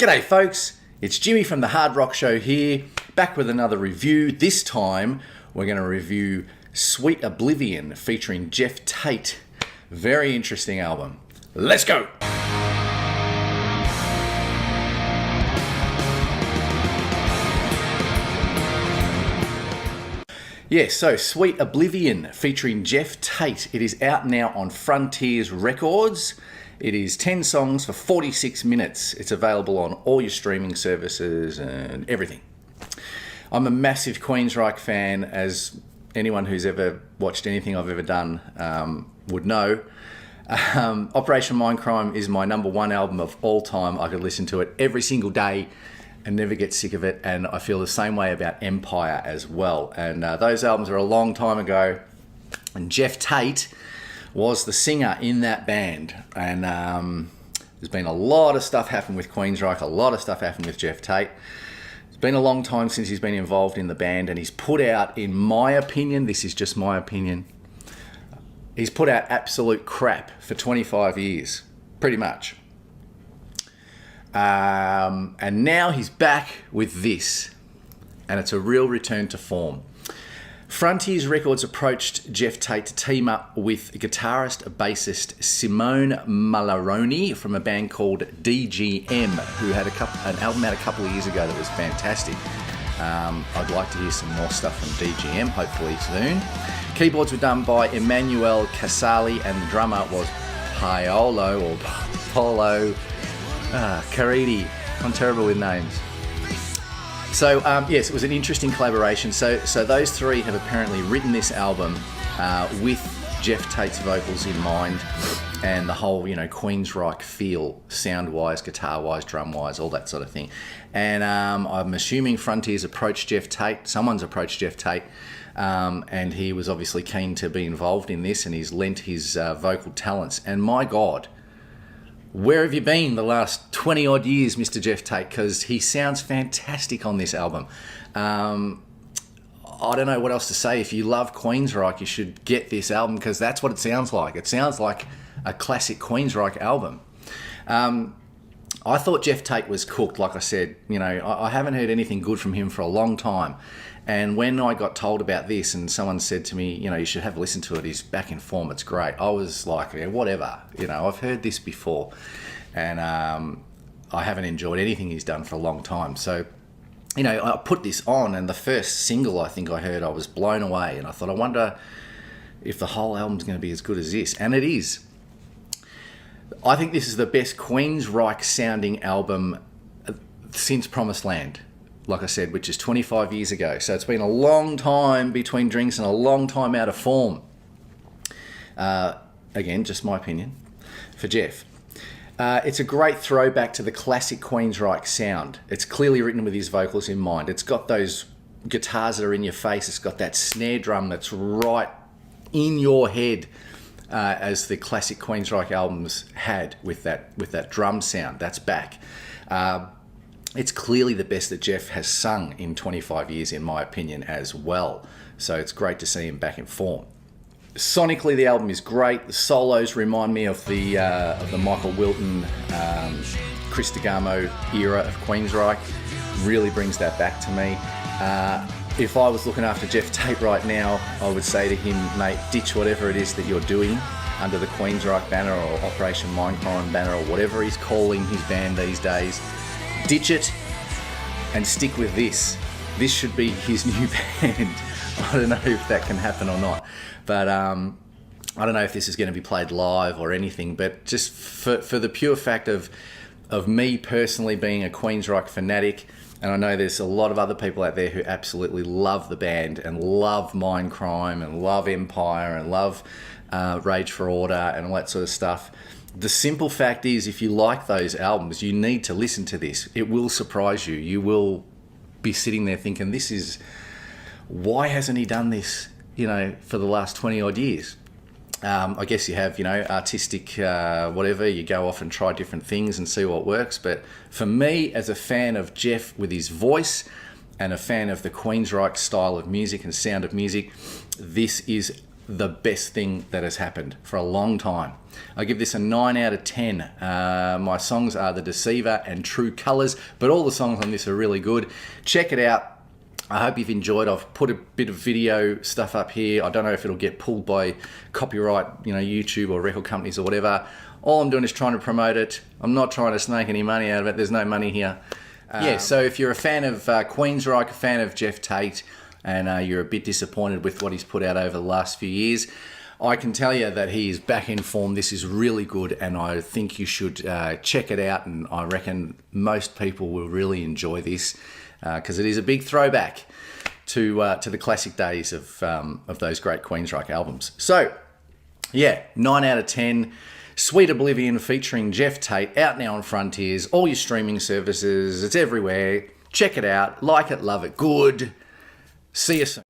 G'day folks, it's Jimmy from the Hard Rock Show here, back with another review. This time we're going to review Sweet Oblivion featuring Geoff Tate. Very interesting album. Let's go! Yes, so Sweet Oblivion featuring Geoff Tate. It is out now on THRS Records. It is 10 songs for 46 minutes. It's available on all your streaming services and everything. I'm a massive Queensryche fan, as anyone who's ever watched anything I've ever done would know. Operation Mindcrime is my number one album of all time. I could listen to it every single day and never get sick of it, and I feel the same way about Empire as well. And those albums are a long time ago, and Geoff Tate was the singer in that band. And there's been a lot of stuff happen with Queensryche, a lot of stuff happened with Geoff Tate. It's been a long time since he's been involved in the band, and he's put out, in my opinion, this is just my opinion, he's put out absolute crap for 25 years, pretty much. And now he's back with this, and it's a real return to form. THRS Records approached Geoff Tate to team up with guitarist and bassist Simone Mallaroni from a band called DGM, who had an album out a couple of years ago that was fantastic. I'd like to hear some more stuff from DGM, hopefully soon. Keyboards were done by Emmanuel Casali, and the drummer was Polo Caridi. I'm terrible with names. So yes, it was an interesting collaboration. So those three have apparently written this album with Geoff Tate's vocals in mind, and the whole, Queensryche feel, sound-wise, guitar-wise, drum-wise, all that sort of thing. And I'm assuming THRS approached Geoff Tate. Someone's approached Geoff Tate, and he was obviously keen to be involved in this, and he's lent his vocal talents. And my God, where have you been the last 20 odd years, Mr. Geoff Tate? Because he sounds fantastic on this album. I don't know what else to say. If you love Queensryche, you should get this album, because that's what it sounds like. It sounds like a classic Queensryche album. I thought Geoff Tate was cooked, like I said. I haven't heard anything good from him for a long time. And when I got told about this and someone said to me, you should have a listen to it, he's back in form, it's great, I was like, yeah, whatever. I've heard this before, and I haven't enjoyed anything he's done for a long time. So, I put this on, and the first single I think I heard, I was blown away, and I thought, I wonder if the whole album's going to be as good as this. And it is. I think this is the best Queensryche sounding album since Promised Land, like I said, which is 25 years ago. So it's been a long time between drinks and a long time out of form. Again, just my opinion for Geoff. It's a great throwback to the classic Queensryche sound. It's clearly written with his vocals in mind. It's got those guitars that are in your face. It's got that snare drum that's right in your head, as the classic Queensryche albums had with that drum sound. That's back. It's clearly the best that Geoff has sung in 25 years, in my opinion, as well. So it's great to see him back in form. Sonically, the album is great. The solos remind me of the Michael Wilton, Chris DeGarmo era of Queensryche. Really brings that back to me. If I was looking after Geoff Tate right now, I would say to him, mate, ditch whatever it is that you're doing under the Queensryche banner or Operation Mindcrime banner or whatever he's calling his band these days. Ditch it and stick with this. This should be his new band. I don't know if that can happen or not, but I don't know if this is going to be played live or anything, but just for the pure fact of me personally being a Queensryche fanatic, and I know there's a lot of other people out there who absolutely love the band and love Mindcrime and love Empire and love Rage for Order and all that sort of stuff. The simple fact is, if you like those albums, you need to listen to this. It will surprise you. You will be sitting there thinking, why hasn't he done this, for the last 20 odd years? I guess you have, artistic, whatever, you go off and try different things and see what works. But for me, as a fan of Geoff with his voice and a fan of the Queensryche style of music and sound of music, this is the best thing that has happened for a long time. I give this a 9 out of 10. My songs are The Deceiver and True Colours, but all the songs on this are really good. Check it out. I hope you've enjoyed. I've put a bit of video stuff up here. I don't know if it'll get pulled by copyright, YouTube or record companies or whatever. All I'm doing is trying to promote it. I'm not trying to snake any money out of it. There's no money here. So if you're a fan of Queensryche, a fan of Geoff Tate, and you're a bit disappointed with what he's put out over the last few years, I can tell you that he is back in form. This is really good, and I think you should check it out, and I reckon most people will really enjoy this, because it is a big throwback to the classic days of those great Queensryche albums. So, 9 out of 10. Sweet Oblivion featuring Geoff Tate, out now on Frontiers, all your streaming services, it's everywhere. Check it out, like it, love it, good. See you soon.